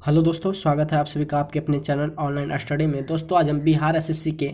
Hello दोस्तों, स्वागत है आप सभी का आपके अपने चैनल ऑनलाइन स्टडी में। दोस्तों आज हम बिहार एसएससी के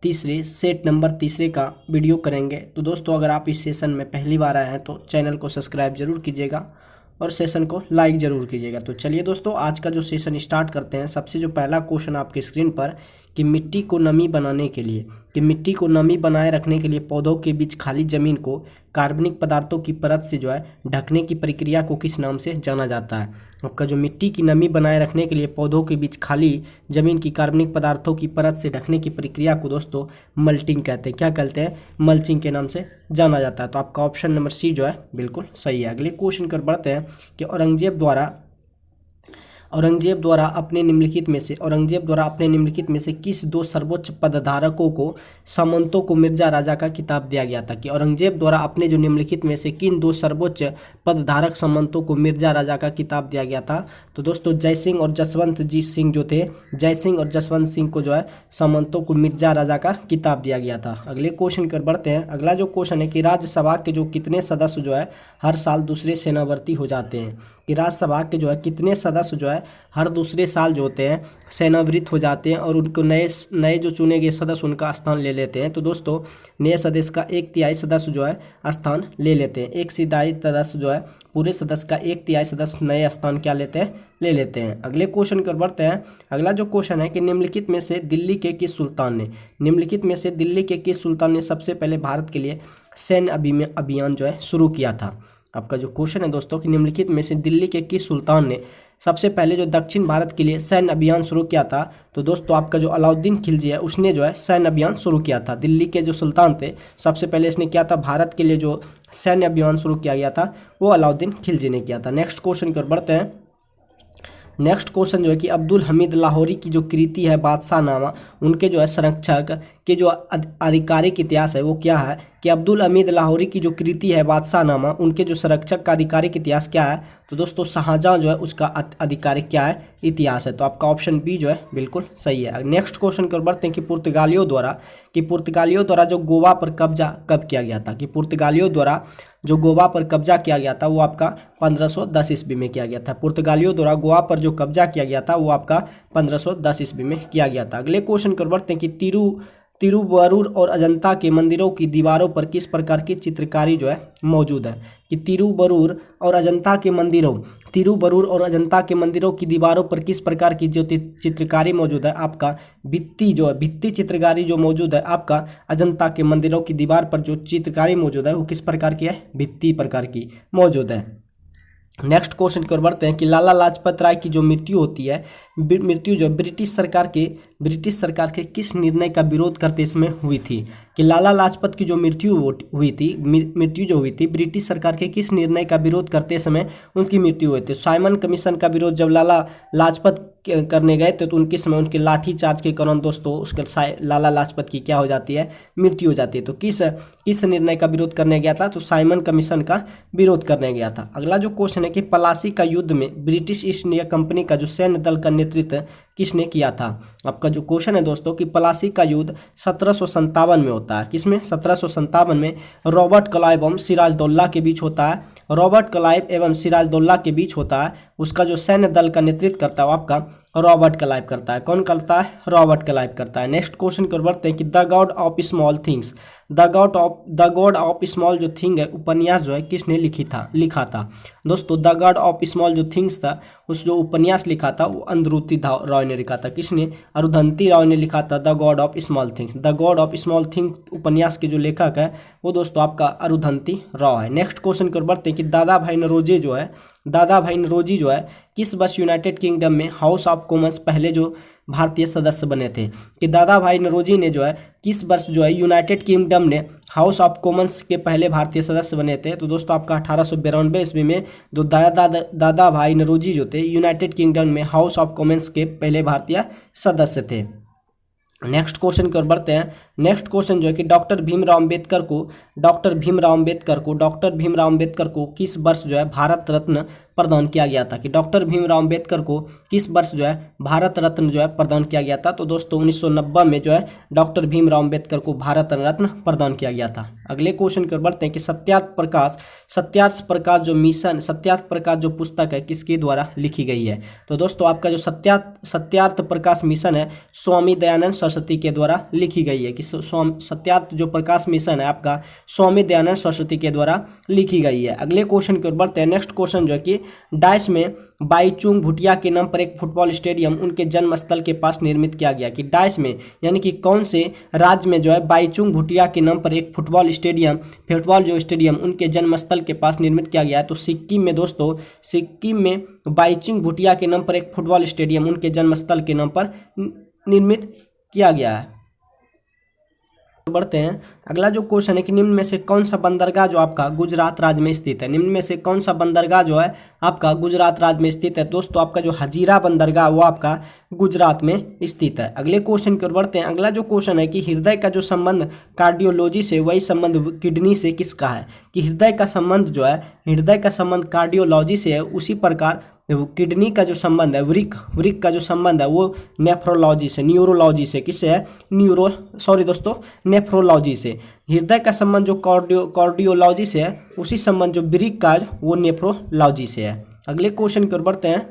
तीसरे सेट नंबर तीसरे का वीडियो करेंगे। तो दोस्तों अगर आप इस सेशन में पहली बार आए हैं तो चैनल को सब्सक्राइब जरूर कीजिएगा और सेशन को लाइक जरूर कीजिएगा। तो चलिए दोस्तों आज का जो सेशन स्टार्ट करते हैं। सबसे जो पहला क्वेश्चन आपके स्क्रीन पर कि मिट्टी को नमी बनाने के लिए मिट्टी को नमी बनाए रखने के लिए पौधों के बीच खाली जमीन को कार्बनिक पदार्थों की परत से जो है ढकने की प्रक्रिया को किस नाम से जाना जाता है। आपका जो मिट्टी की नमी बनाए रखने के लिए पौधों के बीच खाली जमीन की कार्बनिक पदार्थों की परत से ढकने की प्रक्रिया को दोस्तों मल्टिंग कहते हैं। क्या कहते हैं? मल्चिंग के नाम से जाना जाता है। तो आपका ऑप्शन नंबर सी जो है बिल्कुल सही है। अगले क्वेश्चन कर बढ़ते हैं कि औरंगजेब द्वारा अपने निम्नलिखित में से किस दो सर्वोच्च पदधारकों को सामंतों को मिर्जा राजा का खिताब दिया गया था। कि औरंगजेब द्वारा अपने जो निम्नलिखित में से किन दो सर्वोच्च पदधारक सामंतों को मिर्जा राजा का खिताब दिया गया था। तो दोस्तों जय सिंह और जसवंत जी सिंह जो थे, जय सिंह और जसवंत सिंह को जो है सामंतों को मिर्जा राजा का खिताब दिया गया था। अगले क्वेश्चन कर बढ़ते हैं। अगला जो क्वेश्चन है कि राज्यसभा के जो कितने सदस्य जो है हर साल दूसरे सेनावर्ती हो जाते हैं। कि राज्यसभा के जो है कितने सदस्य जो है हर दूसरे साल जो होते हैं सेनावृत हो जाते हैं और उनको नए जो चुने गए सदस्य उनका स्थान ले लेते हैं। तो दोस्तों नए सदस्य का 1/3 सदस्य जो है स्थान ले लेते हैं। 1/3 सदस्य जो है पूरे सदस्य का 1/3 सदस्य नए स्थान क्या लेते हैं? ले लेते हैं। अगले क्वेश्चन कर बढ़ते हैं। अगला जो क्वेश्चन है कि निम्नलिखित में से दिल्ली के किस सुल्तान ने सबसे पहले भारत के लिए सैन्य अभियान जो है शुरू किया था। आपका जो क्वेश्चन है दोस्तों कि निम्नलिखित में से दिल्ली के किस सुल्तान ने सबसे पहले जो दक्षिण भारत के लिए सैन्य अभियान शुरू किया था। तो दोस्तों आपका जो अलाउद्दीन खिलजी है उसने जो है सैन्य अभियान शुरू किया था। दिल्ली के जो सुल्तान थे सबसे पहले इसने किया था भारत के लिए जो सैन्य अभियान शुरू किया गया था वो अलाउद्दीन खिलजी ने किया था। नेक्स्ट क्वेश्चन की ओर बढ़ते हैं। नेक्स्ट क्वेश्चन जो है कि अब्दुल हमीद लाहौरी की जो कृति है बादशाहनामा, उनके जो है संरक्षक के जो आधिकारिक इतिहास है वो क्या है। कि अब्दुल हमीद लाहौरी की जो कृति है बादशाहनामा, उनके जो संरक्षक का आधिकारिक इतिहास क्या है। तो दोस्तों शाहजहां जो है उसका आधिकारिक क्या है? इतिहास है। तो आपका ऑप्शन बी जो है बिल्कुल सही है। नेक्स्ट क्वेश्चन की ओर बढ़ते हैं कि पुर्तगालियों द्वारा जो गोवा पर कब्जा कब किया गया था। कि पुर्तगालियों द्वारा जो गोवा पर कब्जा किया गया था वो आपका 1510 ईस्वी में किया गया था। पुर्तगालियों द्वारा गोवा पर जो कब्जा किया गया था वो आपका 1510 ईस्वी में किया गया था। अगले क्वेश्चन की ओर बढ़ते हैं कि तिरुवरूर और अजंता के मंदिरों की दीवारों पर किस प्रकार की चित्रकारी जो है मौजूद है। कि तिरुवरूर और अजंता के मंदिरों की दीवारों पर किस प्रकार की जो चित्रकारी मौजूद है। आपका भित्ति चित्रकारी जो मौजूद है आपका अजंता के मंदिरों की दीवार पर जो चित्रकारी मौजूद है वो किस प्रकार की है? भित्ति प्रकार की मौजूद है। नेक्स्ट क्वेश्चन की ओर बढ़ते हैं कि लाला लाजपत राय की जो मृत्यु जो ब्रिटिश सरकार के किस निर्णय का विरोध करते इसमें हुई थी। कि लाला लाजपत की जो मृत्यु हुई थी ब्रिटिश सरकार के किस निर्णय का विरोध करते समय उनकी मृत्यु हुई थी। साइमन कमीशन का विरोध जब लाला लाजपत करने गए तो उनके समय उनके लाठी चार्ज के कारण दोस्तों उसके लाला लाजपत की क्या हो जाती है? मृत्यु हो जाती है। तो किस निर्णय का विरोध करने गया था? तो साइमन कमीशन का विरोध करने गया था। अगला जो क्वेश्चन है कि प्लासी का युद्ध में ब्रिटिश ईस्ट इंडिया कंपनी का जो सैन्य दल का नेतृत्व किसने किया था। आपका जो क्वेश्चन है दोस्तों कि प्लासी का युद्ध 1757 में होता है। किसमें? 1757 में रॉबर्ट क्लाइव एवं सिराजदौल्ला के बीच होता है। उसका जो सैन्य दल का नेतृत्व करता है वो आपका रॉबर्ट क्लाइव करता है। कौन करता है? रॉबर्ट क्लाइव करता है। नेक्स्ट क्वेश्चन की ओर बढ़ते हैं कि the God of small things जो थिंग है उपन्यास जो है किसने लिखा था। दोस्तों द गॉड ऑफ स्मॉल जो थिंग्स था उस जो उपन्यास लिखा था वो अरुंधति रॉय ने लिखा था। किसने? अरुंधति रॉय ने लिखा था the God of small thing उपन्यास के जो लेखक है वो दोस्तों आपका अरुंधति रॉय है। नेक्स्ट क्वेश्चन की ओर बढ़ते हैं कि दादा भाई नौरोजी जो है किस वर्ष यूनाइटेड किंगडम में हाउस ऑफ कॉमन्स पहले जो भारतीय सदस्य बने थे। कि दादा भाई नौरोजी ने जो है किस वर्ष जो है यूनाइटेड किंगडम ने हाउस ऑफ कॉमन्स के पहले भारतीय सदस्य बने थे। तो दोस्तों आपका 1892 ईस्वी में जो दादा भाई नौरोजी जो थे यूनाइटेड किंगडम में हाउस ऑफ कॉमन्स के पहले भारतीय सदस्य थे। नेक्स्ट क्वेश्चन की ओर बढ़ते हैं। नेक्स्ट क्वेश्चन जो है कि डॉक्टर भीमराव अंबेडकर को किस वर्ष जो है भारत रत्न प्रदान किया गया था, कि डॉक्टर भीमराव अंबेडकर को किस वर्ष जो है भारत रत्न जो है प्रदान किया गया था। तो दोस्तों 1990 में जो है डॉक्टर भीमराव अंबेडकर को भारत रत्न प्रदान किया गया था। अगले क्वेश्चन की ओर बढ़ते हैं कि सत्यार्थ प्रकाश जो मिशन, सत्यार्थ प्रकाश जो पुस्तक है किसके द्वारा लिखी गई है। तो दोस्तों आपका जो सत्यार्थ प्रकाश मिशन है स्वामी दयानंद सरस्वती के द्वारा लिखी गई है, कि सत्यार्थ जो प्रकाश मिशन है आपका स्वामी दयानंद सरस्वती के द्वारा लिखी गई है। अगले क्वेश्चन की ओर बढ़ते हैं। नेक्स्ट क्वेश्चन जो है कि डाइस में बाईचुंग भूटिया के नाम पर एक फुटबॉल स्टेडियम उनके जन्म स्थल के पास निर्मित किया गया, कि डाइस में यानी कि कौन से राज्य में जो है बाईचुंग भूटिया के नाम पर एक फुटबॉल जो स्टेडियम उनके जन्म स्थल के पास निर्मित किया गया है। तो सिक्किम में दोस्तों, सिक्किम में बाईचुंग भूटिया के नाम पर एक फुटबॉल स्टेडियम उनके जन्म स्थल के नाम पर निर्मित किया गया है। बढ़ते हैं। अगला जो क्वेश्चन है कि निम्न में से कौन सा बंदरगाह जो आपका गुजरात राज्य में स्थित है। निम्न में से कौन सा बंदरगाह जो है आपका गुजरात राज्य में स्थित है। दोस्तों आपका जो हजीरा बंदरगाह वो आपका गुजरात में स्थित है। अगले क्वेश्चन की ओर बढ़ते हैं। अगला जो क्वेश्चन है कि हृदय का जो संबंध कार्डियोलॉजी से वही संबंध किडनी से किसका है, कि हृदय का संबंध कार्डियोलॉजी से है, उसी प्रकार किडनी का जो संबंध है वृक्क का जो संबंध है वो न्यूरोलॉजी से किससे है, नेफ्रोलॉजी से। हृदय का संबंध जो कार्डियोलॉजी से है, उसी संबंध जो वृक्क का वो नेफ्रोलॉजी से है। अगले क्वेश्चन की ओर बढ़ते हैं।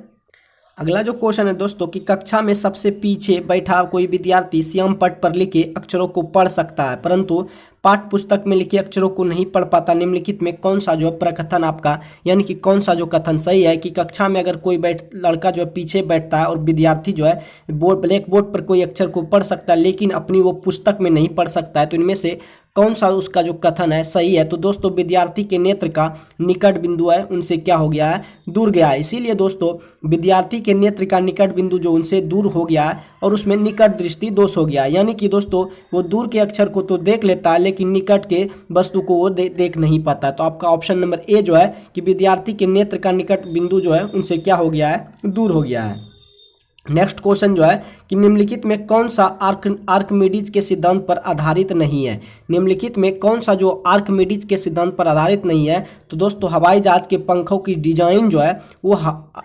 अगला जो क्वेश्चन है दोस्तों कि कक्षा में सबसे पीछे बैठा कोई विद्यार्थी श्याम पट पर लिखे अक्षरों को पढ़ सकता है परंतु पाठ्य पुस्तक में लिखे अक्षरों को नहीं पढ़ पाता। निम्नलिखित में कौन सा जो है प्रकथन आपका, यानी कि कौन सा जो कथन सही है, कि कक्षा में अगर कोई लड़का जो है पीछे बैठता है और विद्यार्थी जो है ब्लैक बोर्ड पर कोई अक्षर को पढ़ सकता है लेकिन अपनी वो पुस्तक में नहीं पढ़ सकता है, तो इनमें से कौन सा उसका जो कथन है सही है। तो दोस्तों विद्यार्थी के नेत्र का निकट बिंदु है उनसे क्या हो गया है, दूर गया है। इसीलिए दोस्तों विद्यार्थी के नेत्र का निकट बिंदु जो उनसे दूर हो गया है और उसमें निकट दृष्टि दोष हो गया है, यानी कि दोस्तों वो दूर के अक्षर को तो देख लेता है लेकिन निकट के वस्तु को वो देख नहीं पाता। तो आपका ऑप्शन नंबर ए जो है कि विद्यार्थी के नेत्र का निकट बिंदु जो है उनसे क्या हो गया है, दूर हो गया है। नेक्स्ट क्वेश्चन जो है कि निम्नलिखित में कौन सा आर्किमिडीज के सिद्धांत पर आधारित नहीं है। निम्नलिखित में कौन सा जो आर्किमिडीज के सिद्धांत पर आधारित नहीं है। तो दोस्तों हवाई जहाज के पंखों की डिजाइन जो है वो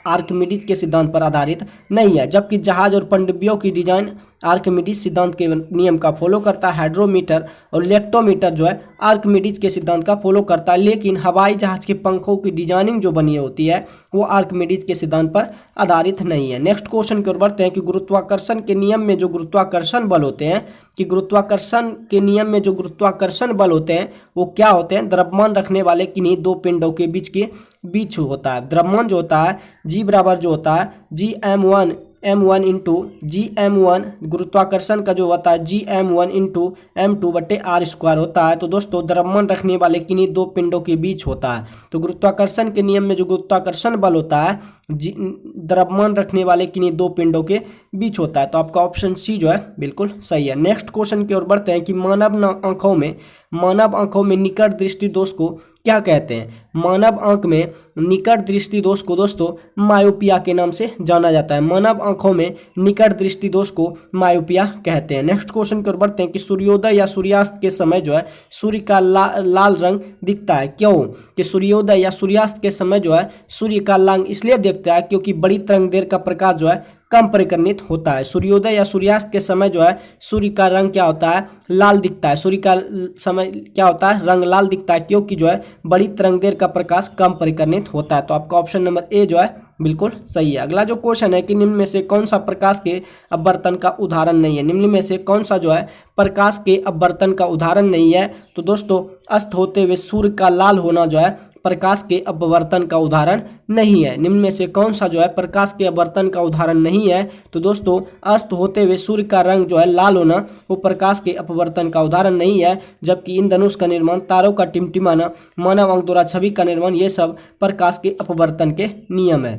आर्किमिडीज के सिद्धांत पर आधारित नहीं है, जबकि जहाज और पनडुब्बियों की डिजाइन आर्किमिडीज सिद्धांत के नियम का फॉलो करता है। हाइड्रोमीटर और लेक्टोमीटर जो है आर्किमिडीज के सिद्धांत का फॉलो करता है, लेकिन हवाई जहाज के पंखों की डिजाइनिंग जो बनी होती है वो आर्किमिडीज के सिद्धांत पर आधारित नहीं है। नेक्स्ट क्वेश्चन की ओर बढ़ते हैं कि गुरुत्वाकर्षण के नियम में जो गुरुत्वाकर्षण बल होते हैं, कि गुरुत्वाकर्षण के नियम में जो गुरुत्वाकर्षण बल होते हैं वो क्या होते हैं, द्रव्यमान रखने वाले किन्हीं दो पिंडों के बीच होता है। द्रव्यमान जो होता है जी बराबर जो होता है m1 इंटू GM1, गुरुत्वाकर्षण का जो होता है GM1 इंटू M2 बटे R स्क्वायर होता है। तो दोस्तों द्रव्यमान रखने वाले किन्हीं दो पिंडों के बीच होता है। तो गुरुत्वाकर्षण के नियम में जो गुरुत्वाकर्षण बल होता है द्रव्यमान रखने वाले किन्हीं दो पिंडों के बीच होता है। तो आपका ऑप्शन सी जो है बिल्कुल सही है। नेक्स्ट क्वेश्चन की ओर बढ़ते हैं कि मानव आंखों में निकट दृष्टि दोष को क्या कहते हैं। मानव आंख में निकट दृष्टि दोष को दोस्तों मायोपिया के नाम से जाना जाता है। मानव आंखों में निकट दृष्टि दोष को मायोपिया कहते हैं। नेक्स्ट क्वेश्चन की ओर बढ़ते हैं कि सूर्योदय या सूर्यास्त के समय जो है सूर्य का लाल रंग दिखता है, क्यों, कि सूर्योदय या सूर्यास्त के समय जो है सूर्य का रंग इसलिए दिखता है क्योंकि बड़ी तरंगदैर्घ्य का प्रकाश जो है कम परिकर्णित होता है। सूर्योदय या सूर्यास्त के समय जो है सूर्य का रंग क्या होता है, लाल दिखता है। सूर्य का समय क्या होता है, रंग लाल दिखता है क्योंकि जो है बड़ी तरंगदैर्घ्य का प्रकाश कम परिकर्णित होता है। तो आपका ऑप्शन नंबर ए जो है बिल्कुल सही है। अगला जो क्वेश्चन है कि निम्न में से कौन सा प्रकाश के अपवर्तन का उदाहरण नहीं है। निम्न में से कौन सा जो है प्रकाश के अपवर्तन का उदाहरण नहीं है। तो दोस्तों अस्त होते हुए सूर्य का लाल होना जो है प्रकाश के अपवर्तन का उदाहरण नहीं है। निम्न में से कौन सा जो है प्रकाश के अपवर्तन का उदाहरण नहीं है। तो दोस्तों अस्त होते हुए सूर्य का रंग जो है लाल होना वो प्रकाश के अपवर्तन का उदाहरण नहीं है, जबकि इंद्रधनुष का निर्माण, तारों का टिमटिमाना, मानव आंख द्वारा छवि का निर्माण ये सब प्रकाश के अपवर्तन के नियम है।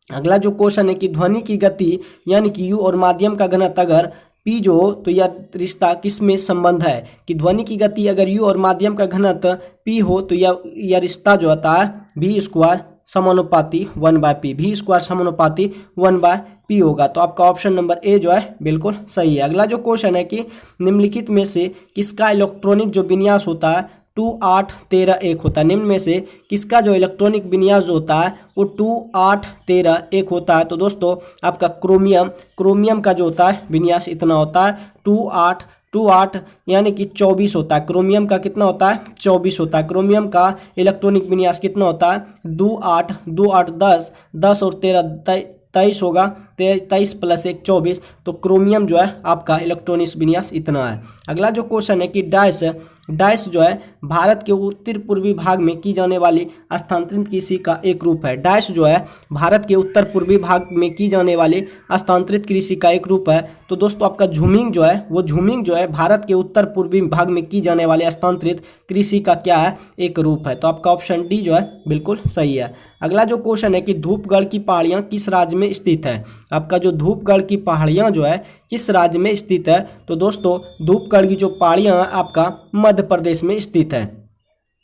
अगला जो क्वेश्चन है कि ध्वनि की गति यानी कि यू और माध्यम का घनत्व अगर P जो हो तो यह रिश्ता किस में संबंध है, कि ध्वनि की गति अगर U और माध्यम का घनत्व P हो तो यह रिश्ता जो होता है V स्क्वायर समानुपाती 1/P, V स्क्वायर समानुपाती 1/P होगा। तो आपका ऑप्शन नंबर ए जो है बिल्कुल सही है। अगला जो क्वेश्चन है कि निम्नलिखित में से किसका इलेक्ट्रॉनिक जो विन्यास होता है 2813 होता है। निम्न में से किसका जो इलेक्ट्रॉनिक विन्यास जो होता है वो 2813 होता है। तो दोस्तों आपका क्रोमियम का जो होता है विन्यास इतना होता है 28 यानी कि 24 होता है। क्रोमियम का कितना होता है 24 होता है। क्रोमियम का इलेक्ट्रॉनिक विन्यास कितना होता है 28 10 और 13 23 होगा। 23 + 1 24। तो क्रोमियम जो है आपका इलेक्ट्रॉनिक विन्यास इतना है। अगला जो क्वेश्चन है कि डैश जो है भारत के उत्तर पूर्वी भाग में की जाने वाली स्थानांतरित कृषि का एक रूप है। डैश जो है भारत के उत्तर पूर्वी भाग में की जाने वाली स्थानांतरित कृषि का एक रूप है। तो दोस्तों आपका झूमिंग जो है भारत के उत्तर पूर्वी भाग में की जाने वाले स्थानांतरित कृषि का क्या है एक रूप है। तो आपका ऑप्शन डी जो है बिल्कुल सही है। अगला जो क्वेश्चन है कि धूपगढ़ की पहाड़ियाँ किस राज्य में स्थित है। आपका जो धूपगढ़ की पहाड़ियाँ जो है किस राज्य में स्थित है। तो दोस्तों धूपगढ़ की जो पहाड़ियाँ आपका मध्य प्रदेश में स्थित है।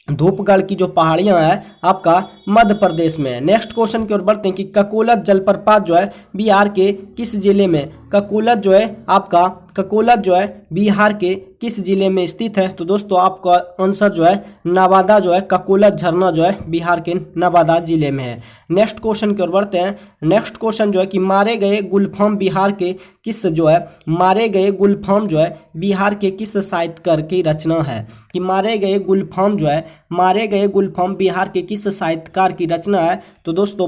धूपगढ़ की जो पहाड़ियां हैं आपका मध्य प्रदेश में है। नेक्स्ट क्वेश्चन की ओर बढ़ते हैं कि ककोलत जलप्रपात जो है बिहार के किस जिले में। ककोलत जो है बिहार के किस जिले में स्थित है। तो दोस्तों आपका आंसर जो है नवादा जो है ककोलत झरना जो है बिहार के नवादा जिले में है। नेक्स्ट क्वेश्चन की ओर बढ़ते हैं। नेक्स्ट क्वेश्चन जो है कि मारे गए गुलफाम बिहार के किस साहित्यकार की रचना है। कि मारे गए गुलफाम बिहार के किस साहित्यकार की रचना है। तो दोस्तों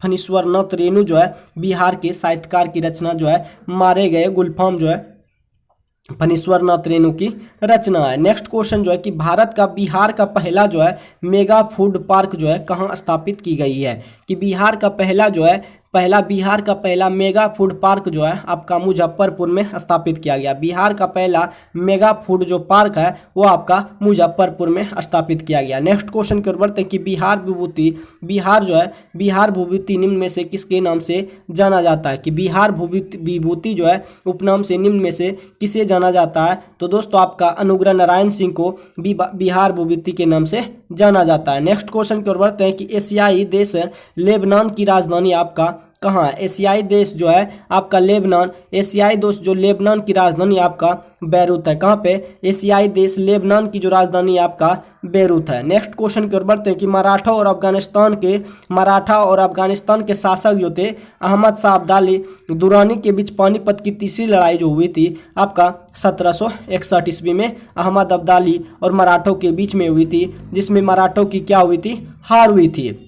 फणीश्वर नाथ रेणु जो है बिहार के साहित्यकार की रचना जो है मारे गए गुलफाम जो है फणीश्वर नाथ रेणु की रचना है। नेक्स्ट क्वेश्चन जो है कि बिहार का पहला जो है मेगा फूड पार्क जो है कहाँ स्थापित की गई है। कि बिहार का पहला मेगा फूड पार्क जो है आपका मुजफ्फरपुर में स्थापित किया गया। बिहार का पहला मेगा फूड जो पार्क है वो आपका मुजफ्फरपुर में स्थापित किया गया। नेक्स्ट क्वेश्चन की ओर बढ़ते हैं कि बिहार विभूति निम्न में से किसके नाम से जाना जाता है। कि बिहार विभूति जो है उपनाम से निम्न में से किसे जाना जाता है। तो दोस्तों आपका अनुग्रह नारायण सिंह को बिहार विभूति के नाम से जाना जाता है। नेक्स्ट क्वेश्चन की ओर बढ़ते हैं कि एशियाई देश लेबनान की राजधानी आपका कहाँ है। एशियाई देश जो है आपका लेबनान की राजधानी आपका बैरूत है। कहाँ पे एशियाई देश लेबनान की जो राजधानी आपका बैरूत है। नेक्स्ट क्वेश्चन की ओर बढ़ते हैं कि मराठा और अफगानिस्तान के शासक जो थे अहमद शाह अब्दाली दुरानी के बीच पानीपत की तीसरी लड़ाई जो हुई थी आपका 1761 ईस्वी में अहमद अब्दाली और मराठों के बीच में हुई थी, जिसमें मराठों की क्या हुई थी हार हुई थी।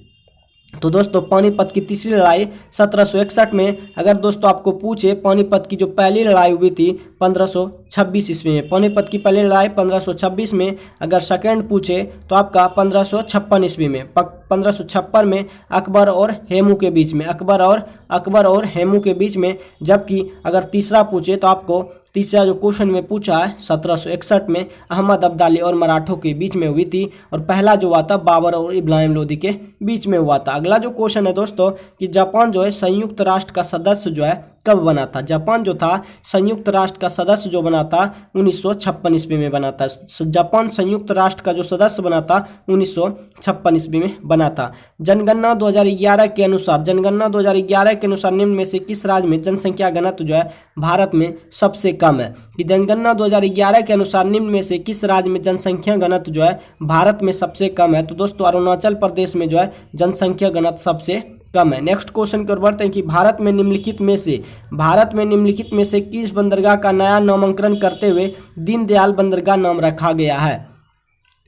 तो दोस्तों पानीपत की तीसरी लड़ाई 1761 में। अगर दोस्तों आपको पूछे पानीपत की जो पहली लड़ाई हुई थी 1526 ईस्वी में। पानीपत की पहली लड़ाई 1526 में। अगर सेकंड पूछे तो आपका 1556 ईस्वी में। 1556 में अकबर और हेमू के बीच में। जबकि अगर तीसरा पूछे तो आपको तीसरा जो क्वेश्चन में पूछा है 1761 में अहमद अब्दाली और मराठों के बीच में हुई थी। और पहला जो हुआ था बाबर और इब्राहिम लोदी के बीच में हुआ था। अगला जो क्वेश्चन है दोस्तों कि जापान जो है संयुक्त राष्ट्र का सदस्य जो है कब बना था। जापान जो था संयुक्त राष्ट्र का सदस्य जो बना था 1956 ईस्वी में बना था। जापान संयुक्त राष्ट्र का जो सदस्य बना था 1956 ईस्वी में बना था। जनगणना 2011 के अनुसार निम्न में से किस राज्य में जनसंख्या घनत्व जो है भारत में सबसे कम है। कि जनगणना 2011 के अनुसार निम्न में से किस राज्य में जनसंख्या घनत्व जो है भारत में सबसे कम है। तो दोस्तों अरुणाचल प्रदेश में जो है जनसंख्या घनत्व सबसे कम है। नेक्स्ट क्वेश्चन की ओर बढ़ते हैं कि भारत में निम्नलिखित में से किस बंदरगाह का नया नामकरण करते हुए दीनदयाल बंदरगाह नाम रखा गया है।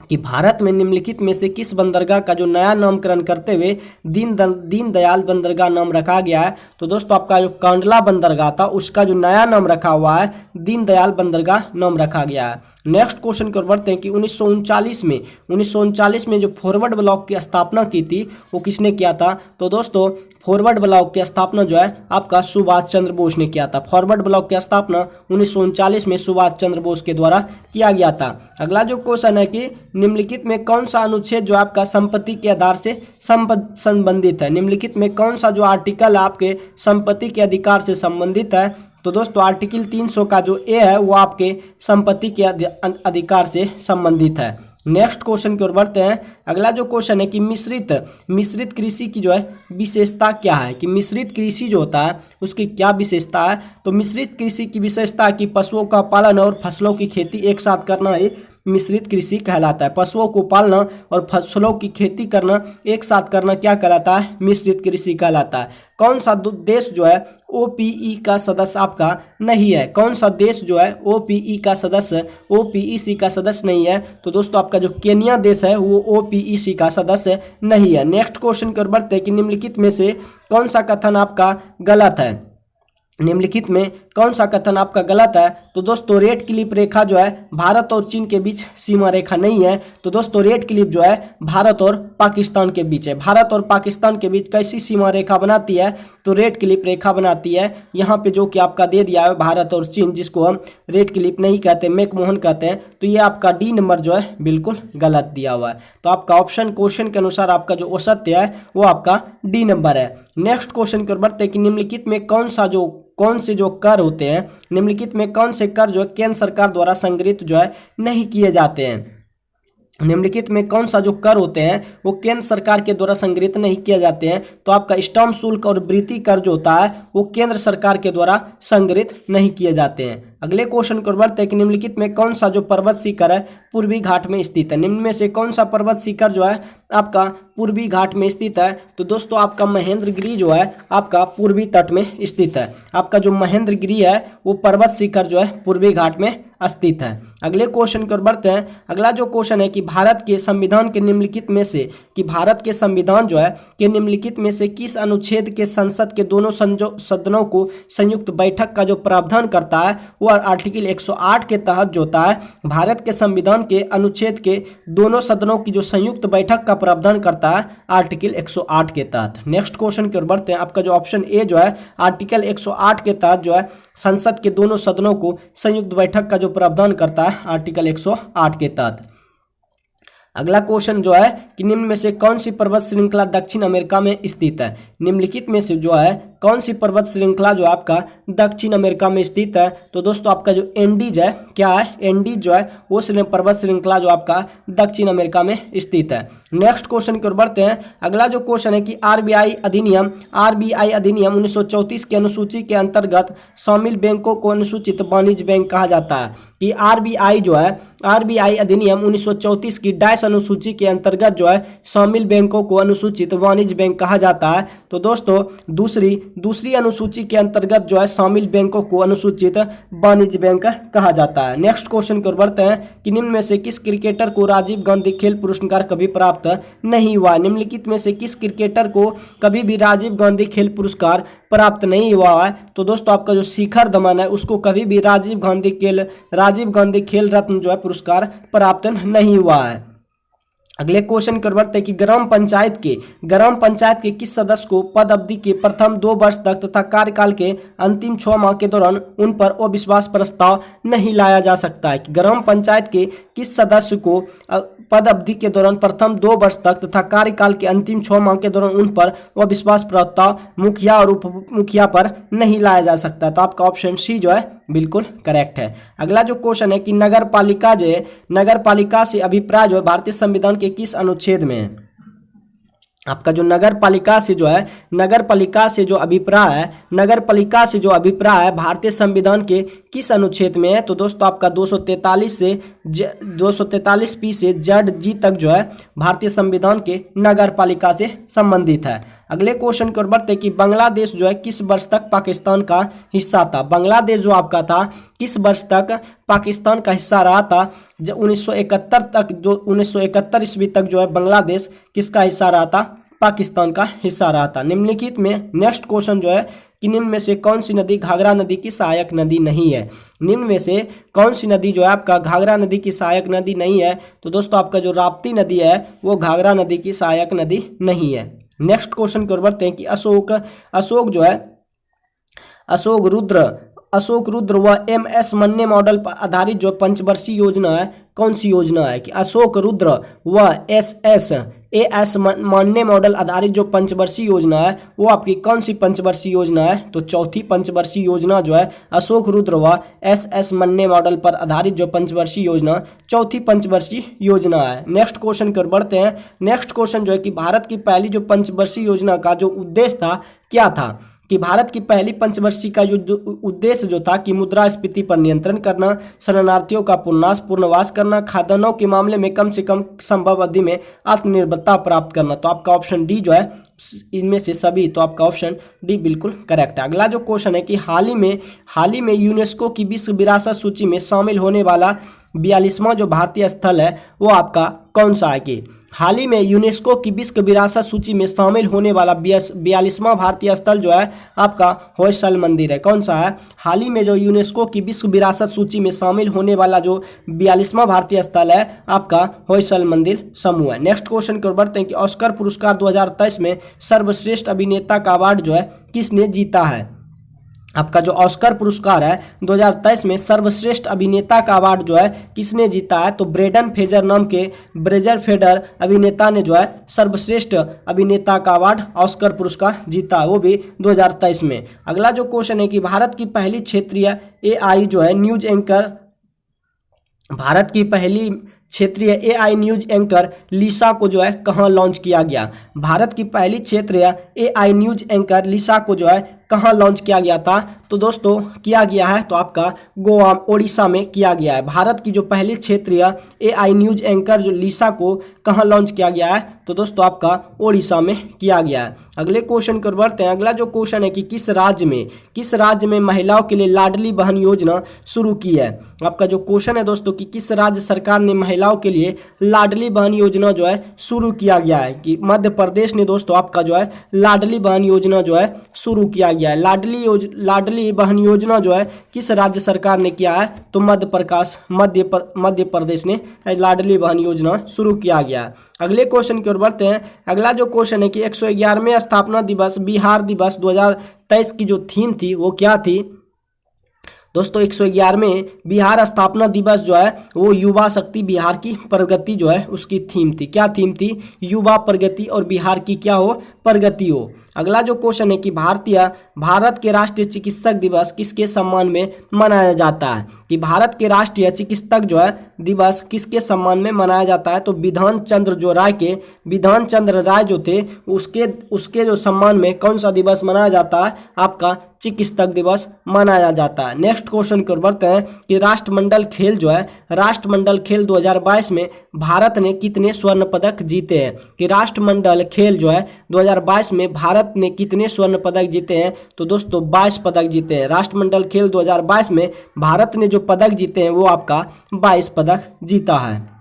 कि भारत में निम्नलिखित में से किस बंदरगाह का जो नया नामकरण करते हुए दीनदयाल बंदरगाह नाम रखा गया है। तो दोस्तों आपका जो कांडला बंदरगाह था उसका जो नया नाम रखा हुआ है दीनदयाल बंदरगाह नाम रखा गया है। नेक्स्ट क्वेश्चन की ओर बढ़ते हैं कि 1939 में जो फॉरवर्ड ब्लॉक की स्थापना की थी वो किसने किया था। तो दोस्तों फॉरवर्ड ब्लॉक की स्थापना जो है आपका सुभाष चंद्र बोस ने किया था। फॉरवर्ड ब्लॉक की स्थापना 1939 में सुभाष चंद्र बोस के द्वारा किया गया था। अगला जो क्वेश्चन है कि निम्नलिखित में कौन सा अनुच्छेद जो आपका संपत्ति के आधार से संबंधित है। निम्नलिखित में कौन सा जो आर्टिकल आपके संपत्ति के अधिकार से संबंधित है। तो दोस्तों आर्टिकल 300 का जो ए है वो आपके संपत्ति के अधिकार से संबंधित है। नेक्स्ट क्वेश्चन की ओर बढ़ते हैं। अगला जो क्वेश्चन है कि मिश्रित कृषि की जो है विशेषता क्या है। कि मिश्रित कृषि जो होता है उसकी क्या विशेषता है। तो मिश्रित कृषि की विशेषता है कि पशुओं का पालन और फसलों की खेती एक साथ करना ही मिश्रित कृषि कहलाता है। पशुओं को पालना और फसलों की खेती करना एक साथ करना क्या कहलाता है? मिश्रित कृषि कहलाता है। कौन सा देश जो है ओपीई का सदस्य आपका नहीं है? कौन सा देश जो है ओपीई का सदस्य ओपीईसी का सदस्य नहीं है? तो दोस्तों आपका जो केन्या देश है वो ओपीईसी का सदस्य नहीं है। नेक्स्ट क्वेश्चन की ओर बढ़ते हैं कि निम्नलिखित में से कौन सा कथन आपका गलत है? निम्नलिखित में कौन सा कथन आपका गलत है? तो दोस्तों रेड क्लिफ रेखा जो है भारत और चीन के बीच सीमा रेखा नहीं है। तो दोस्तों रेड क्लिफ जो है भारत और पाकिस्तान के बीच है। भारत और पाकिस्तान के बीच कैसी सीमा रेखा बनाती है? तो रेड क्लिफ रेखा बनाती है। यहाँ पे जो कि आपका दे दिया है भारत और चीन, जिसको हम रेड क्लिफ नहीं कहते, मैकमोहन कहते हैं, तो ये आपका डी नंबर जो है बिल्कुल गलत दिया हुआ है। तो आपका ऑप्शन क्वेश्चन के अनुसार आपका जो औसत्य है वो आपका डी नंबर है। नेक्स्ट क्वेश्चन की ओर बढ़ते हैं कि निम्नलिखित में कौन से जो कर होते हैं, निम्नलिखित में कौन से कर जो है केंद्र सरकार द्वारा संग्रहित जो है नहीं किए जाते हैं? निम्नलिखित में कौन सा जो कर होते हैं वो केंद्र सरकार के द्वारा संग्रहित नहीं किए जाते हैं? तो आपका स्टाम्प शुल्क और वृत्ति कर जो होता है वो केंद्र सरकार के द्वारा संग्रहित नहीं किए जाते हैं। अगले क्वेश्चन को बढ़ते हैं कि निम्नलिखित में कौन सा जो पर्वत शिखर है पूर्वी घाट में स्थित है? निम्न में से कौन सा पर्वत शिखर जो है आपका पूर्वी घाट में स्थित है? तो दोस्तों आपका महेंद्रगिरी जो है आपका पूर्वी तट में स्थित है। आपका जो महेंद्रगिरी है वो पर्वत शिखर जो है पूर्वी घाट में स्थित है। अगले क्वेश्चन की ओर बढ़ते हैं। अगला जो क्वेश्चन है कि भारत के संविधान के निम्नलिखित में से भारत के संविधान जो है कि निम्नलिखित में से किस अनुच्छेद के संसद के दोनों सदनों को संयुक्त बैठक का जो प्रावधान करता है वो आर्टिकल 108 के तहत जो होता है भारत के संविधान के अनुच्छेद के दोनों सदनों की जो संयुक्त बैठक का प्रावधान करता है आर्टिकल 108 के तहत। नेक्स्ट क्वेश्चन की ओर बढ़ते हैं। आपका जो ऑप्शन ए जो है आर्टिकल 108 के तहत जो है संसद के दोनों सदनों को संयुक्त बैठक का जो प्रावधान करता है आर्टिकल 108 के तहत। अगला क्वेश्चन जो है कि निम्न में से कौन सी पर्वत श्रृंखला दक्षिण अमेरिका में स्थित है? निम्नलिखित में से जो है कौन सी पर्वत श्रृंखला जो आपका दक्षिण अमेरिका में स्थित है? तो दोस्तों आपका जो एंडीज है क्या है? एंडीज जो है वो पर्वत श्रृंखला जो आपका दक्षिण अमेरिका में स्थित है। नेक्स्ट क्वेश्चन की ओर बढ़ते हैं। अगला जो क्वेश्चन है कि आरबीआई अधिनियम 1934 की अनुसूची के अंतर्गत शामिल बैंकों को अनुसूचित वाणिज्य बैंक कहा जाता है। कि आरबीआई जो है आरबीआई अधिनियम 1934 की डैश अनुसूची के अंतर्गत जो है शामिल बैंकों को अनुसूचित वाणिज्य बैंक कहा जाता है। तो दोस्तों दूसरी अनुसूची के अंतर्गत जो है शामिल बैंकों को अनुसूचित वाणिज्य बैंक कहा जाता है। नेक्स्ट क्वेश्चन की ओर बढ़ते हैं कि निम्न में से किस क्रिकेटर को राजीव गांधी खेल पुरस्कार कभी प्राप्त नहीं हुआ? निम्नलिखित में से किस क्रिकेटर को कभी भी राजीव गांधी खेल पुरस्कार प्राप्त नहीं हुआ है? तो दोस्तों आपका जो शिखर धवन है उसको कभी भी राजीव गांधी खेल रत्न जो है पुरस्कार प्राप्त नहीं हुआ है। अगले क्वेश्चन कर बढ़ते हैं कि ग्राम पंचायत के किस सदस्य को पद अवधि के प्रथम 2 वर्ष तक तथा कार्यकाल के अंतिम 6 माह के दौरान उन पर अविश्वास प्रस्ताव नहीं लाया जा सकता है? कि ग्राम पंचायत के किस सदस्य को पद अवधि के दौरान प्रथम 2 वर्ष तक तथा कार्यकाल के अंतिम 6 माह के दौरान उन पर अविश्वास प्रस्ताव मुखिया और उप मुखिया पर नहीं लाया जा सकता? तो आपका ऑप्शन सी जो है बिल्कुल करेक्ट है। अगला जो क्वेश्चन है कि नगर पालिका से अभिप्राय जो है भारतीय संविधान के किस अनुच्छेद में है? आपका जो नगर पालिका से जो अभिप्राय है भारतीय संविधान के किस अनुच्छेद में है? तो दोस्तों आपका 243 पी से जेड जी तक जो है भारतीय संविधान के नगर पालिका से संबंधित है। अगले क्वेश्चन की ओर बढ़ते हैं कि बांग्लादेश जो है किस वर्ष तक पाकिस्तान का हिस्सा था? बांग्लादेश जो आपका था किस वर्ष तक पाकिस्तान का हिस्सा रहा था? जब 1971 ईस्वी तक जो है बांग्लादेश किसका हिस्सा रहा था? पाकिस्तान का हिस्सा रहा था। निम्नलिखित में नेक्स्ट क्वेश्चन जो है कि निम्न में से कौन सी नदी घाघरा नदी की सहायक नदी नहीं है? निम्न में से कौन सी नदी जो है आपका घाघरा नदी की सहायक नदी नहीं है? तो दोस्तों आपका जो राप्ती नदी है वो घाघरा नदी की सहायक नदी नहीं है। नेक्स्ट क्वेश्चन की ओर बढ़ते हैं कि अशोक रुद्र व MS मन्ने मॉडल पर आधारित जो पंचवर्षीय योजना है कौन सी योजना है? कि अशोक रुद्र व AS मन्ने मॉडल आधारित जो पंचवर्षीय योजना है वो आपकी कौन सी पंचवर्षीय योजना है? तो चौथी पंचवर्षीय योजना जो है अशोक रुद्र व SS मन्ने मॉडल पर आधारित जो पंचवर्षीय योजना चौथी पंचवर्षीय योजना है। नेक्स्ट क्वेश्चन की ओर बढ़ते हैं। नेक्स्ट क्वेश्चन जो है कि भारत की पहली जो पंचवर्षीय योजना का जो उद्देश्य था क्या था? कि भारत की पहली पंचवर्षीय का जो उद्देश्य जो था कि मुद्रास्फीति पर नियंत्रण करना, शरणार्थियों का पुनर्वास करना, खाद्यान्नों के मामले में कम से कम संभव अवधि में आत्मनिर्भरता प्राप्त करना। तो आपका ऑप्शन डी जो है इनमें से सभी, तो आपका ऑप्शन डी बिल्कुल करेक्ट है। अगला जो क्वेश्चन है कि हाल ही में यूनेस्को की विश्व विरासत सूची में शामिल होने वाला 42वां जो भारतीय स्थल है वो आपका कौन सा है? कि हाल ही में यूनेस्को की विश्व विरासत सूची में शामिल होने वाला 42वां भारतीय स्थल जो है आपका होयसल मंदिर है। कौन सा है? हाल ही में जो यूनेस्को की विश्व विरासत सूची में शामिल होने वाला जो 42वां भारतीय स्थल है आपका होयसल मंदिर समूह है। नेक्स्ट क्वेश्चन की ओर बढ़ते हैं कि ऑस्कर पुरस्कार 2023 में सर्वश्रेष्ठ अभिनेता का अवार्ड जो है किसने जीता है? आपका जो ऑस्कर पुरस्कार है 2023 में सर्वश्रेष्ठ अभिनेता का अवार्ड जो है किसने जीता है? तो ब्रेंडन फ्रेजर नाम के ब्रेजर फेडर अभिनेता ने जो है सर्वश्रेष्ठ अभिनेता का अवार्ड ऑस्कर पुरस्कार जीता, वो भी 2023 में। अगला जो क्वेश्चन है कि भारत की पहली क्षेत्रीय एआई जो है न्यूज एंकर, भारत की पहली क्षेत्रीय एआई न्यूज एंकर लिसा को जो है कहाँ लॉन्च किया गया? भारत की पहली क्षेत्रीय एआई न्यूज एंकर लिसा को जो है कहाँ लॉन्च किया गया था? तो दोस्तों किया गया है तो आपका गोवा ओडिशा में किया गया है। भारत की जो पहली क्षेत्रीय एआई न्यूज एंकर जो लिसा को कहाँ लॉन्च किया गया है? तो दोस्तों आपका ओडिशा में किया गया है। अगले क्वेश्चन की ओर बढ़ते हैं। अगला जो क्वेश्चन है कि किस राज्य में महिलाओं के लिए लाडली बहन योजना शुरू की है? आपका जो क्वेश्चन है दोस्तों कि किस राज्य सरकार ने महिलाओं के लिए लाडली बहन योजना जो है शुरू किया गया है? कि मध्य प्रदेश ने दोस्तों आपका जो है लाडली बहन योजना जो है शुरू किया गया है। लाडली बहन योजना जो है किस राज्य सरकार ने किया है? तो मध्य प्रदेश ने लाडली बहन योजना शुरू किया गया है। अगले क्वेश्चन की ओर बढ़ते हैं। अगला जो क्वेश्चन है कि 111वें स्थापना दिवस बिहार दिवस 2023 की जो थीम थी वो क्या थी? दोस्तों 111वें बिहार स्थापना दिवस जो है वो युवा शक्ति बिहार की प्रगति जो है उसकी थीम थी। क्या थीम थी? युवा प्रगति और बिहार की क्या हो? प्रगति हो। अगला जो क्वेश्चन है कि भारत के राष्ट्रीय चिकित्सक दिवस किसके सम्मान में मनाया जाता है? कि भारत के राष्ट्रीय चिकित्सक जो है दिवस किसके सम्मान में मनाया जाता है? तो विधान चंद्र राय जो थे उसके जो सम्मान में कौन सा दिवस मनाया जाता है? आपका चिकित्सक दिवस मनाया जाता है। नेक्स्ट क्वेश्चन की ओर बढ़ते हैं कि राष्ट्रमंडल खेल 2022 में भारत ने कितने स्वर्ण पदक जीते हैं? कि राष्ट्रमंडल खेल जो है 2022 में भारत ने कितने स्वर्ण पदक जीते हैं? तो दोस्तों 22 पदक जीते हैं। राष्ट्रमंडल खेल 2022 में भारत ने जो पदक जीते हैं वो आपका 22 पदक जीता है।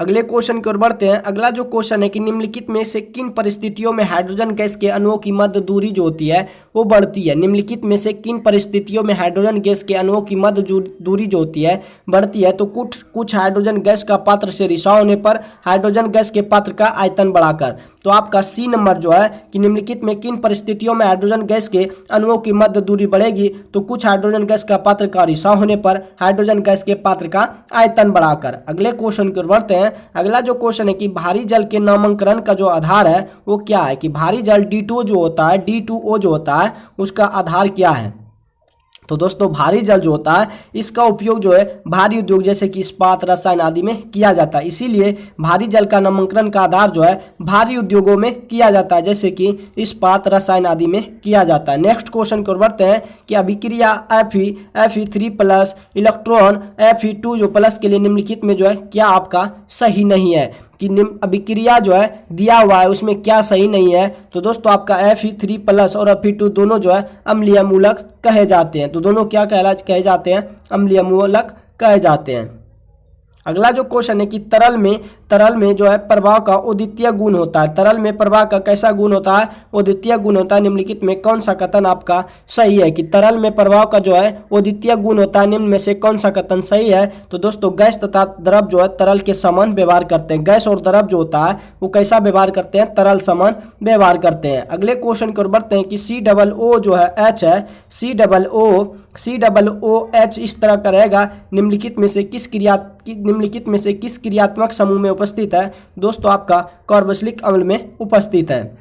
अगले क्वेश्चन की ओर बढ़ते हैं। अगला जो क्वेश्चन है कि निम्नलिखित में से किन परिस्थितियों में हाइड्रोजन गैस के अणुओं की मध्य दूरी जो होती है वो बढ़ती है? निम्नलिखित में से किन परिस्थितियों में हाइड्रोजन गैस के अणुओं की मध्य दूरी जो होती है बढ़ती है? तो कुछ हाइड्रोजन गैस का पात्र से रिसाव होने पर, हाइड्रोजन गैस के पात्र का आयतन बढ़ाकर। तो आपका सी नंबर जो है कि निम्नलिखित में किन परिस्थितियों में हाइड्रोजन गैस के अणुओं की मध्य दूरी बढ़ेगी? तो कुछ हाइड्रोजन गैस का पात्र का रिसाव होने पर, हाइड्रोजन गैस के पात्र का आयतन बढ़ाकर। अगले क्वेश्चन की ओर बढ़ते हैं। अगला जो क्वेश्चन है कि भारी जल के नामकरण का जो आधार है वो क्या है? कि भारी जल D2O जो होता है उसका आधार क्या है? तो दोस्तों भारी जल जो होता है इसका उपयोग जो है भारी उद्योग जैसे कि इस्पात, रसायन आदि में किया जाता है। इसीलिए भारी जल का नामकरण का आधार जो है भारी उद्योगों में किया जाता है, जैसे कि इस्पात, रसायन आदि में किया जाता है। नेक्स्ट क्वेश्चन की ओर बढ़ते हैं कि अभिक्रिया Fe3+ इलेक्ट्रॉन Fe2 जो प्लस के लिए निम्नलिखित में जो है क्या आपका सही नहीं है? कि अभिक्रिया जो है दिया हुआ है उसमें क्या सही नहीं है? तो दोस्तों आपका Fe3+ और Fe2 दोनों जो है अम्लीय मूलक कहे जाते हैं। तो दोनों क्या कहे जाते हैं? अम्लीय मूलक कहे जाते हैं। अगला जो क्वेश्चन है कि तरल में जो है प्रवाह का अद्वितीय गुण होता है। तरल में प्रवाह का कैसा गुण होता है? अद्वितीय गुण होता है। निम्नलिखित में कौन सा कथन आपका सही है? कि तरल में प्रवाह का जो है अद्वितीय गुण होता है, निम्न में से कौन सा कथन सही है? तो दोस्तों गैस तथा द्रव जो है तरल के समान व्यवहार करते हैं। गैस और द्रव जो होता है वो कैसा व्यवहार करते हैं? तरल समान व्यवहार करते हैं। अगले क्वेश्चन की ओर बढ़ते हैं कि COO जो है H है, COOH इस तरह का रहेगा। निम्नलिखित में से किस क्रियात्मक समूह में उपस्थित है? दोस्तों आपका कार्बोक्सिलिक अम्ल में उपस्थित है।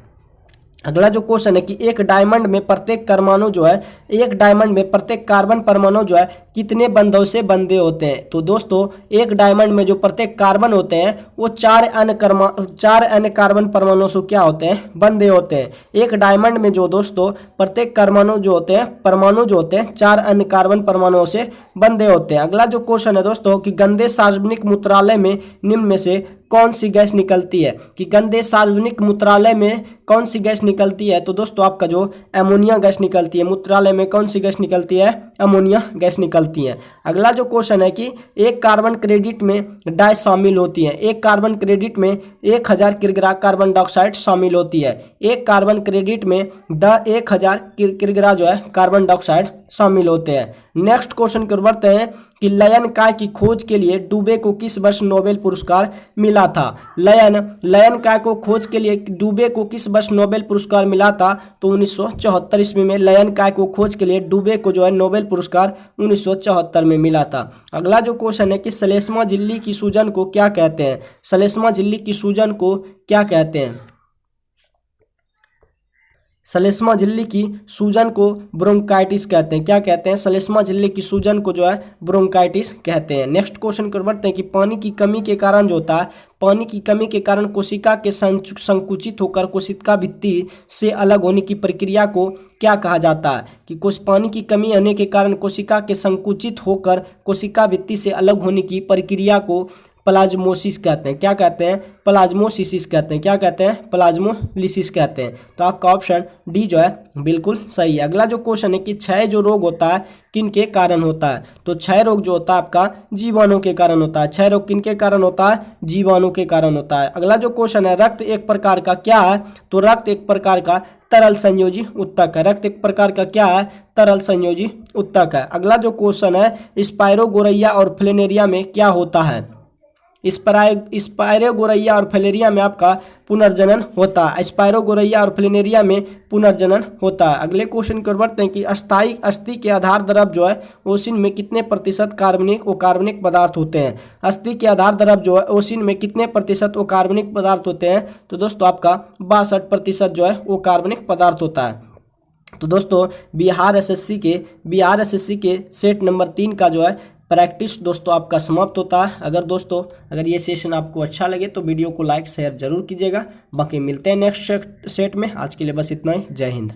अगला जो क्वेश्चन है कि एक डायमंड में प्रत्येक परमाणु जो है, एक डायमंड में प्रत्येक कार्बन परमाणु जो है कितने बंधों से बंधे होते हैं। तो दोस्तों एक डायमंड में जो प्रत्येक कार्बन होते हैं वो 4 अन्य कार्बन परमाणु से क्या होते हैं, बंधे होते हैं। एक डायमंड में जो दोस्तों प्रत्येक परमाणु जो होते हैं 4 अन्य कार्बन परमाणुओं से बंधे होते हैं। अगला जो क्वेश्चन है दोस्तों कि गंदे सार्वजनिक मूत्रालय में निम्न में से कौन सी गैस निकलती है, कि गंदे सार्वजनिक मूत्रालय में कौन सी गैस निकलती है। तो दोस्तों आपका जो अमोनिया गैस निकलती है, मूत्रालय में कौन सी गैस निकलती है, अमोनिया गैस निकलती है। अगला जो क्वेश्चन है कि एक कार्बन क्रेडिट में डाई शामिल होती है, एक कार्बन क्रेडिट में 1000 किलोग्राम कार्बन डाइऑक्साइड शामिल होती है। एक कार्बन क्रेडिट में 1000 किलोग्राम जो है कार्बन डाइऑक्साइड शामिल होते हैं। नेक्स्ट क्वेश्चन की ओर बढ़ते हैं कि लयन काय की खोज के लिए डुबे को किस वर्ष नोबेल पुरस्कार मिला था। लयन काय को खोज के लिए डुबे को किस वर्ष नोबेल पुरस्कार मिला था। तो 1974 ईस्वी में लयन काय को खोज के लिए डुबे को जो है नोबेल पुरस्कार 1974 में मिला था। अगला जो क्वेश्चन है कि श्लेष्मा झिल्ली की सूजन को क्या कहते हैं। श्लेष्मा झिल्ली की सूजन को क्या कहते हैं। श्लेष्मा झिल्ली की सूजन को ब्रोंकाइटिस कहते हैं। क्या कहते हैं, श्लेष्मा झिल्ली की सूजन को जो है ब्रोंकाइटिस कहते हैं। नेक्स्ट क्वेश्चन कर बढ़ते हैं कि पानी की कमी के कारण जो होता है, पानी की कमी के कारण कोशिका के संकुचित होकर कोशिका भित्ति से अलग होने की प्रक्रिया को क्या कहा जाता है। कि पानी की कमी होने के कारण कोशिका के संकुचित होकर कोशिका भित्ति से अलग होने की प्रक्रिया को प्लाज्मोसिस कहते हैं। क्या कहते हैं, प्लाज्मोसिस कहते हैं। क्या कहते हैं, प्लाज्मोलिसिस कहते हैं। तो आपका ऑप्शन डी जो है बिल्कुल सही है। अगला जो क्वेश्चन है कि क्षय जो रोग होता है किन के कारण होता है। तो क्षय रोग जो होता है आपका जीवाणु के कारण होता है। क्षय रोग किन के कारण होता है, जीवाणु के कारण होता है। अगला जो क्वेश्चन है रक्त एक प्रकार का क्या है। तो रक्त एक प्रकार का तरल संयोजी उत्तक है। रक्त एक प्रकार का क्या है, तरल संयोजी उत्तक है। अगला जो क्वेश्चन है स्पाइरोगोरैया और फ्लेनेरिया में क्या होता है। स्पाइरोगोरैया और फ्लेनेरिया में आपका पुनर्जनन होता है। स्पाइरोगोरैया और फ्लेनेरिया में पुनर्जनन होता है। अगले क्वेश्चन की ओर बढ़ते हैं कि अस्थायी अस्थि के आधार द्रव जो है ओसिन में कितने प्रतिशत कार्बनिक और कार्बनिक पदार्थ होते हैं। अस्थि के आधार द्रव जो है ओसिन में कितने प्रतिशत वो कार्बनिक पदार्थ होते हैं। तो दोस्तों आपका 62% जो है वो कार्बनिक पदार्थ होता है। तो दोस्तों बिहार एसएससी के सेट नंबर 3 का जो है प्रैक्टिस दोस्तों आपका समाप्त होता है। अगर ये सेशन आपको अच्छा लगे तो वीडियो को लाइक शेयर जरूर कीजिएगा। बाकी मिलते हैं नेक्स्ट सेट में। आज के लिए बस इतना ही। जय हिंद।